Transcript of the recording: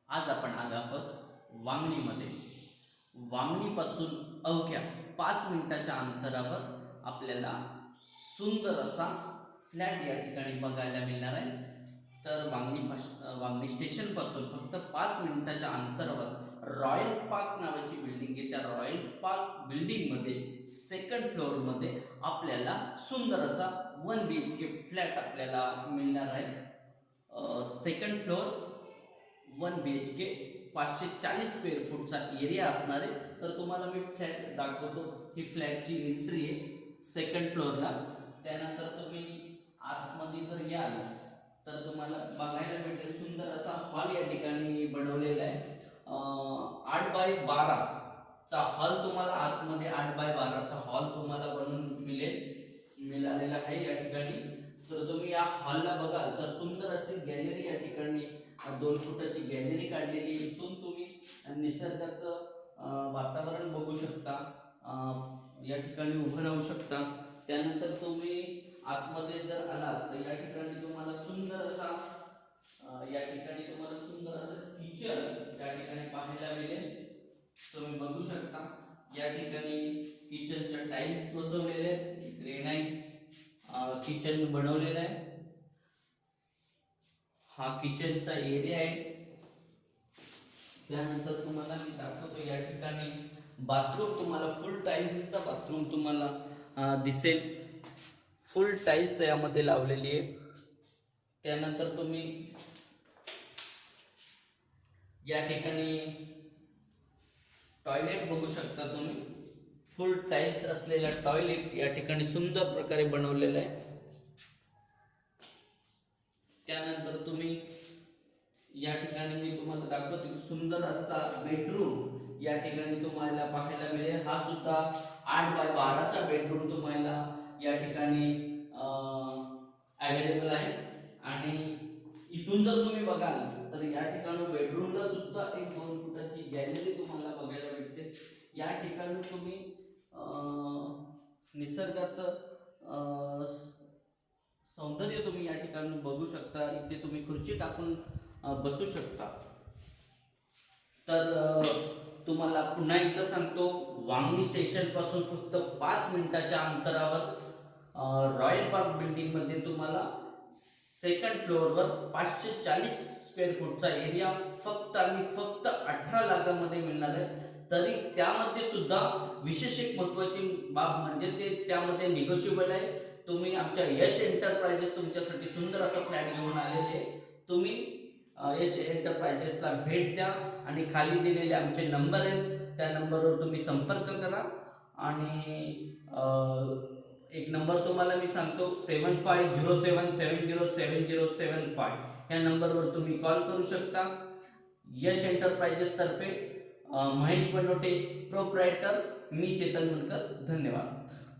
आज आपण आलो आहोत वांगणीमध्ये. वांगणीपासून अवघ्या 5 मिनिटाच्या अंतरावर आपल्याला सुंदर असा फ्लॅट या ठिकाणी बघायला मिळणार आहे. तर वांगणी स्टेशनपासून फक्त 5 मिनिटाच्या अंतरावर रॉयल पार्क नावाची बिल्डिंग आहे. त्या रॉयल पार्क बिल्डिंगमध्ये सेकंड फ्लोअरमध्ये आपल्याला सुंदर असा 1 BHK फ्लॅट आपल्याला मिळणार आहे. सेकंड फ्लोअर 1 BHK 540 स्क्वेअर फूटचा एरिया असणार आहे. तर तुम्हाला मी फ्लॅट दाखवतो. ही फ्लॅटची एंट्री आहे सेकंड फ्लोअरला. त्यानंतर तुम्ही आतमध्ये जर याल तर तुम्हाला बघायला भेटेल सुंदर असा हॉल या ठिकाणी बनवलेला आहे. 8x12 चा हॉल तुम्हाला आतमध्ये 8x12 चा हॉल तुम्हाला बनवून मिळालेला आहे या ठिकाणी. तर तुम्ही या हॉलला बघाल तर सुंदर अशी गॅलरी या ठिकाणी 2 फुटाची गॅलरी काढलेली. इथून तुम्ही निसर्गाचं वातावरण बघू शकता. या ठिकाणी उभं राहू शकता. त्यानंतर तुम्ही आतमध्ये जर आलात तर या ठिकाणी तुम्हाला सुंदर असा किचन या ठिकाणी पाहायला मिळेल. तुम्ही बघू शकता या ठिकाणी किचनच्या टाइल्स बसवलेले आहेत. ग्रेनाइट किचन बनवलेला आहे. हा किचनचा एरिया आहे. त्यानंतर तुम्हाला मी दाखवतो या ठिकाणी बाथरूम तुम्हाला फुल टाइल्सचा बाथरूम तुम्हाला दिसेल. फुल टाइल्स यामध्ये लावलेली आहे. त्यानंतर तुम्ही या ठिकाणी टॉयलेट बघू शकता. तुम्ही फुल टाइल्स असलेला टॉयलेट या ठिकाणी सुंदर प्रकारे बनवलेला आहे. त्यानंतर तुम्ही या ठिकाणी मी तुम्हाला दाखवतो सुंदर असा बेडरूम या ठिकाणी तुम्हाला पाहायला मिळेल. हा सुद्धा 8x12 चा बेडरूम तुम्हाला या ठिकाणी अवेलेबल आहे. आणि इथून जर तुम्ही बघाल तर या ठिकाणी बेडरूमला सुद्धा एक 2 फुटाची गॅलरी तुम्हाला बघायला भेटते. या ठिकाणी तुम्ही निसर्गाचं सौंदर्य तुम्ही या ठिकाणी बघू शकता. इथे तुम्ही खुर्ची टाकून बसू शकता. तर तुम्हाला पुन्हा एकदा सांगतो, वांगणी स्टेशन पासून फक्त 5 मिनिटाच्या अंतरावर रॉयल पार्क बिल्डिंग मध्ये तुम्हाला सेकंड फ्लोअरवर 540 स्क्वेअर फूटचा एरिया फक्त 18 लाखामध्ये मिळणार आहे. तरी त्यामध्ये सुद्धा विशेष एक महत्त्वाची बाब म्हणजे ते त्यामध्ये निगोशिएबल आहे. तुम्ही आमच्या यश एंटरप्राइजेस तुमच्यासाठी सुंदर असा फ्लॅट घेऊन आलेले आहे. तुम्ही यश एंटरप्राइजेसला भेट द्या आणि खाली दिलेले आमचे नंबर आहेत त्या नंबरवर तुम्ही संपर्क करा. आणि एक नंबर तुम्हाला मी सांगतो 7507707075 या नंबरवर तुम्ही कॉल करू शकता. यश एंटरप्राइजेस तर्फे महेश बनोटे प्रोप्रायटर, मी चेतन मनकर. धन्यवाद.